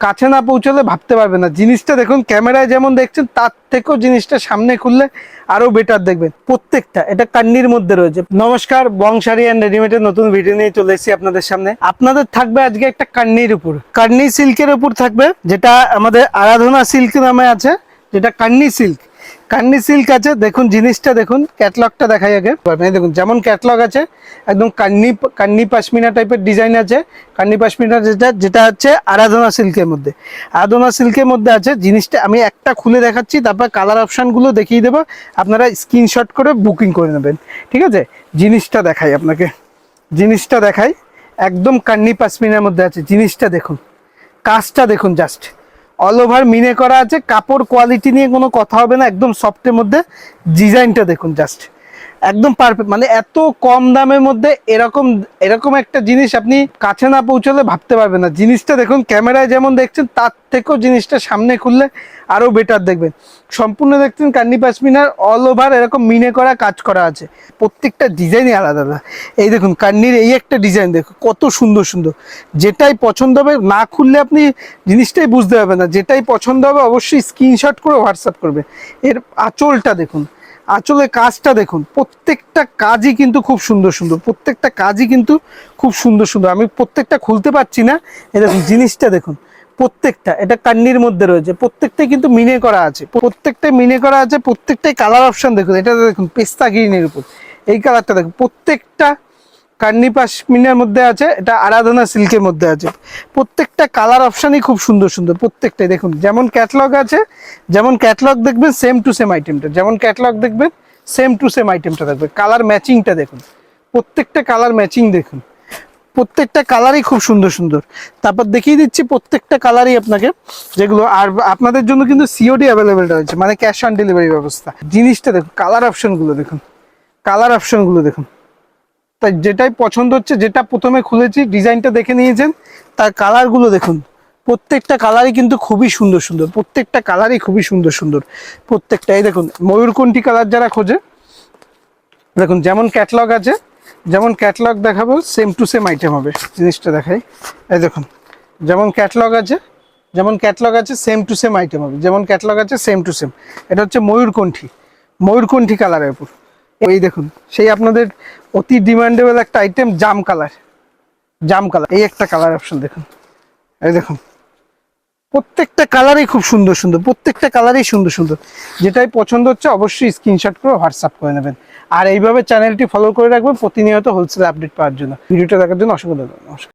কাছে না পৌঁছলে ভাবতে পারবে না। জিনিসটা দেখুন, ক্যামেরায় যেমন দেখছেন তার থেকেও জিনিসটা সামনে খুললে আরো বেটার দেখবেন। প্রত্যেকটা এটা কান্নির মধ্যে রয়েছে। নমস্কার, বং শাড়ি অ্যান্ড রেডিমেডের নতুন ভিডিও নিয়ে চলে এসেছি আপনাদের সামনে। আপনাদের থাকবে আজকে একটা কান্নির উপর, কান্নি সিল্কের উপর থাকবে, যেটা আমাদের আরাধনা সিল্ক নামে আছে, যেটা কান্নি সিল্ক। কান্নি সিল্ক আছে, দেখুন জিনিসটা দেখুন, ক্যাটলগটা দেখাই আগে। দেখুন যেমন ক্যাটলগ আছে, একদম কান্নি পাশমিনা টাইপের ডিজাইন আছে। কান্নি পাশমিনা যেটা হচ্ছে আরাধনা সিল্কের মধ্যে, আরাধনা সিল্কের মধ্যে আছে। জিনিসটা আমি একটা খুলে দেখাচ্ছি, তারপর কালার অপশানগুলো দেখিয়ে দেবো, আপনারা স্ক্রিনশট করে বুকিং করে নেবেন, ঠিক আছে? জিনিসটা দেখাই আপনাকে, জিনিসটা দেখাই, একদম কান্নি পাশমিনার মধ্যে আছে। জিনিসটা দেখুন, কাজটা দেখুন, জাস্ট অল ওভার মিনে করা আছে। কাপড় কোয়ালিটি নিয়ে কোনো কথা হবে না, একদম সফটের মধ্যে। ডিজাইনটা দেখুন, জাস্ট একদম পারফেক্ট। মানে এত কম দামের মধ্যে এরকম একটা জিনিস আপনি কাছে না পৌঁছলে ভাবতে পারবেন না। জিনিসটা দেখুন, ক্যামেরায় যেমন দেখছেন তার থেকেও জিনিসটা সামনে খুললে আরো বেটার দেখবেন। সম্পূর্ণ দেখছেন কান্নি পাশমিনার অল ওভার এরকম মিনে করা কাজ করা আছে। প্রত্যেকটা ডিজাইনই আলাদা আলাদা। এই দেখুন কান্নির এই একটা ডিজাইন দেখুন, কত সুন্দর সুন্দর। যেটাই পছন্দ হবে, না খুললে আপনি জিনিসটাই বুঝতে পারবেন না। যেটাই পছন্দ হবে অবশ্যই স্ক্রিনশট করে হোয়াটসঅ্যাপ করবে। এর আঁচলটা দেখুন, আঁচলের কাজটা দেখুন, প্রত্যেকটা কাজই কিন্তু খুব সুন্দর সুন্দর, প্রত্যেকটা কাজই কিন্তু খুব সুন্দর সুন্দর। আমি প্রত্যেকটা খুলতে পারছি না। এই দেখুন জিনিসটা দেখুন, প্রত্যেকটা এটা কান্নির মধ্যে রয়েছে। প্রত্যেকটাই কিন্তু মিনে করা আছে, প্রত্যেকটাই মিনে করা আছে। প্রত্যেকটাই কালার অপশন দেখুন, এটা দেখুন পেস্তা গ্রিনের উপর এই কালারটা দেখুন। প্রত্যেকটা কান্নি পাশমিনার মধ্যে আছে, এটা আরাধনা সিল্কের মধ্যে আছে। প্রত্যেকটা কালার অপশানই খুব সুন্দর সুন্দর। প্রত্যেকটাই দেখুন, যেমন ক্যাটলগ আছে, যেমন ক্যাটলগ দেখবেন সেম টু সেম আইটেমটা, যেমন ক্যাটলগ দেখবেন সেম টু সেম আইটেমটা থাকবে। কালার ম্যাচিংটা দেখুন, প্রত্যেকটা কালার ম্যাচিং দেখুন, প্রত্যেকটা কালারই খুব সুন্দর সুন্দর। তারপর দেখিয়ে দিচ্ছি প্রত্যেকটা কালারই আপনাকে, যেগুলো আর আপনাদের জন্য কিন্তু সিওডি অ্যাভেলেবেল রয়েছে, মানে ক্যাশ অন ডেলিভারি ব্যবস্থা। জিনিসটা দেখুন, কালার অপশনগুলো দেখুন, কালার অপশনগুলো দেখুন। তাই যেটাই পছন্দ হচ্ছে, যেটা প্রথমে খুলেছি ডিজাইনটা দেখে নিয়েছেন, তার কালারগুলো দেখুন। প্রত্যেকটা কালারই কিন্তু খুবই সুন্দর সুন্দর, প্রত্যেকটা কালারই খুবই সুন্দর সুন্দর। প্রত্যেকটা এই দেখুন ময়ূরকণ্ঠী কালার যারা খোঁজে, দেখুন যেমন ক্যাটলগ আছে, যেমন ক্যাটলগ দেখাবো সেম টু সেম আইটেম হবে। জিনিসটা দেখাই, এই দেখুন যেমন ক্যাটলগ আছে, যেমন ক্যাটলগ আছে সেম টু সেম আইটেম হবে, যেমন ক্যাটলগ আছে সেম টু সেম। এটা হচ্ছে ময়ূরকণ্ঠী, ময়ূরকণ্ঠী কালারের উপর। এই দেখুন সেই আপনাদের অতি ডিমান্ডেবল একটা আইটেম, জাম কালার, জাম কালার। এই একটা কালার অপশন দেখুন, এই দেখুন প্রত্যেকটা কালারই খুব সুন্দর সুন্দর, প্রত্যেকটা কালারই সুন্দর সুন্দর। যেটাই পছন্দ হচ্ছে অবশ্যই স্ক্রিনশট করে হোয়াটসঅ্যাপ করে নেবেন। আর এইভাবে চ্যানেলটি ফলো করে রাখবেন প্রতিনিয়ত হোলসেল আপডেট পাওয়ার জন্য। ভিডিওটা দেখার জন্য অসংখ্য ধন্যবাদ। নমস্কার।